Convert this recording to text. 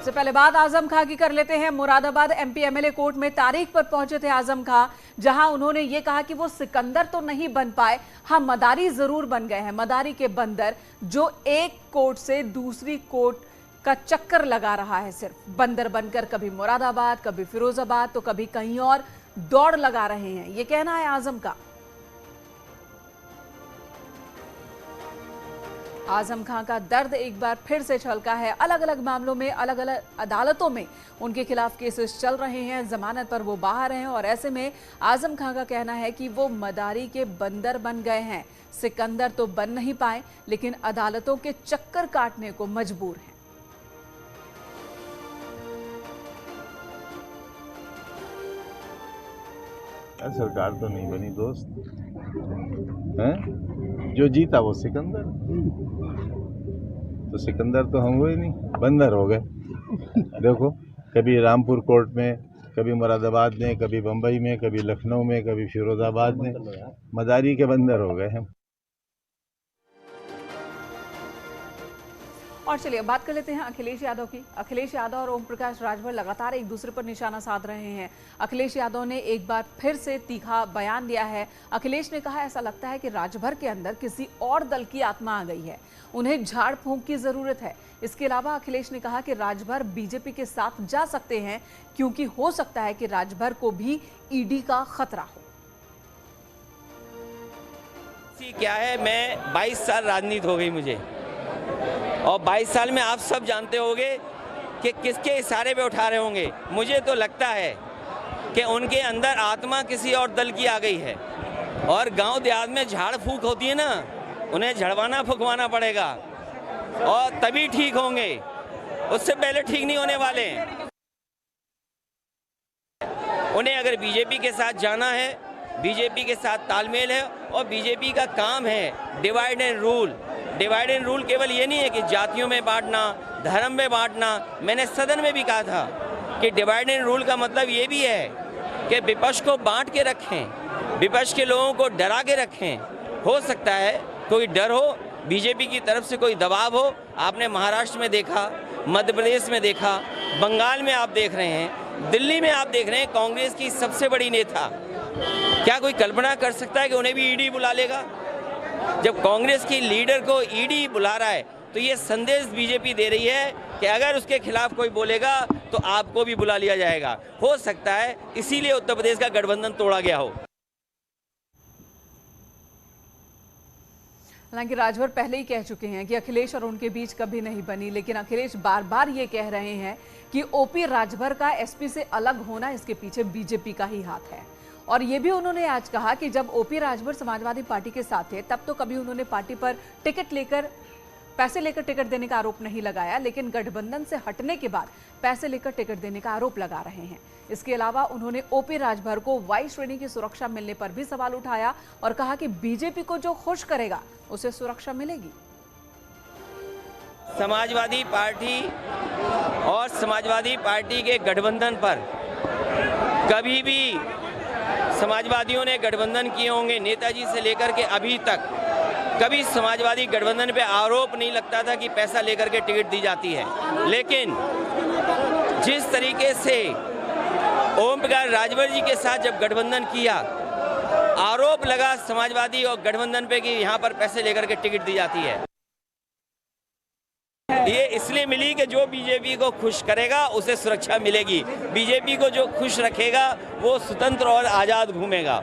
सबसे पहले बात आजम खां की कर लेते हैं। मुरादाबाद एमपी एमएलए कोर्ट में तारीख पर पहुंचे थे आजम खां, जहां उन्होंने ये कहा कि वो सिकंदर तो नहीं बन पाए, हाँ मदारी जरूर बन गए हैं। मदारी के बंदर जो एक कोर्ट से दूसरी कोर्ट का चक्कर लगा रहा है, सिर्फ बंदर बनकर कभी मुरादाबाद, कभी फिरोजाबाद, तो कभी कहीं और दौड़ लगा रहे हैं, ये कहना है आजम का। आजम खां का दर्द एक बार फिर से छलका है। अलग अलग मामलों में, अलग अलग अदालतों में उनके खिलाफ केसेस चल रहे हैं, जमानत पर वो बाहर हैं, और ऐसे में आजम खां का कहना है कि वो मदारी के बंदर बन गए हैं। सिकंदर तो बन नहीं पाए, लेकिन अदालतों के चक्कर काटने को मजबूर हैं। सरकार तो नहीं बनी दोस्त, हैं? जो जीता वो सिकंदर, तो सिकंदर तो हम हुए नहीं, बंदर हो गए। देखो, कभी रामपुर कोर्ट में, कभी मुरादाबाद में, कभी बम्बई में, कभी लखनऊ में, कभी फिरोजाबाद में, मदारी के बंदर हो गए हम। और चलिए बात कर लेते हैं अखिलेश यादव की। अखिलेश यादव और ओम प्रकाश राजभर लगातार एक दूसरे पर निशाना साध रहे हैं। अखिलेश यादव ने एक बार फिर से तीखा बयान दिया है। अखिलेश ने कहा, ऐसा लगता है कि राजभर के अंदर किसी और दल की आत्मा आ गई है, उन्हें झाड़ फूंक की जरूरत है। इसके अलावा अखिलेश ने कहा कि राजभर बीजेपी के साथ जा सकते हैं, क्योंकि हो सकता है कि राजभर को भी ईडी का खतरा हो। क्या है, मैं 22 साल राजनीति हो गई मुझे, और 22 साल में आप सब जानते होंगे कि किसके इशारे पे उठा रहे होंगे। मुझे तो लगता है कि उनके अंदर आत्मा किसी और दल की आ गई है, और गांव देहात में झाड़ फूक होती है ना, उन्हें झड़वाना फुकवाना पड़ेगा और तभी ठीक होंगे, उससे पहले ठीक नहीं होने वाले हैं। उन्हें अगर बीजेपी के साथ जाना है, बीजेपी के साथ तालमेल है, और बीजेपी का काम है divide and rule. Divide and rule केवल ये नहीं है कि जातियों में बांटना, धर्म में बांटना। मैंने सदन में भी कहा था कि डिवाइड एंड रूल का मतलब ये भी है कि विपक्ष को बांट के रखें, विपक्ष के लोगों को डरा के रखें। हो सकता है कोई डर हो, बीजेपी की तरफ से कोई दबाव हो। आपने महाराष्ट्र में देखा, मध्य प्रदेश में देखा, बंगाल में आप देख रहे हैं, दिल्ली में आप देख रहे हैं। कांग्रेस की सबसे बड़ी नेता, क्या कोई कल्पना कर सकता है कि उन्हें भी ईडी बुला लेगा? जब कांग्रेस की लीडर को ईडी बुला रहा है, तो ये संदेश बीजेपी दे रही है कि अगर उसके खिलाफ कोई बोलेगा तो आपको भी बुला लिया जाएगा। हो सकता है इसीलिए उत्तर प्रदेश का गठबंधन तोड़ा गया हो। हालांकि राजभर पहले ही कह चुके हैं कि अखिलेश और उनके बीच कभी नहीं बनी, लेकिन अखिलेश बार बार ये कह रहे हैं कि ओपी राजभर का एसपी से अलग होना, इसके पीछे बीजेपी का ही हाथ है। और ये भी उन्होंने आज कहा कि जब ओपी राजभर समाजवादी पार्टी के साथ थे, तब तो कभी उन्होंने पार्टी पर टिकट लेकर, पैसे लेकर टिकट देने का आरोप नहीं लगाया, लेकिन गठबंधन से हटने के बाद पैसे लेकर टिकट देने का आरोप लगा रहे हैं। इसके अलावा उन्होंने ओपी राजभर को वाई श्रेणी की सुरक्षा मिलने पर भी सवाल उठाया और कहा कि बीजेपी को जो खुश करेगा उसे सुरक्षा मिलेगी। समाजवादी पार्टी और समाजवादी पार्टी के गठबंधन पर कभी भी समाजवादियों ने गठबंधन किए होंगे, नेताजी से लेकर के अभी तक कभी समाजवादी गठबंधन पे आरोप नहीं लगता था कि पैसा लेकर के टिकट दी जाती है। लेकिन जिस तरीके से ओम प्रकाश राजभर जी के साथ जब गठबंधन किया, आरोप लगा समाजवादी और गठबंधन पे कि यहाँ पर पैसे लेकर के टिकट दी जाती है। ये इसलिए मिली कि जो बीजेपी को खुश करेगा उसे सुरक्षा मिलेगी, बीजेपी को जो खुश रखेगा वो स्वतंत्र और आज़ाद घूमेगा।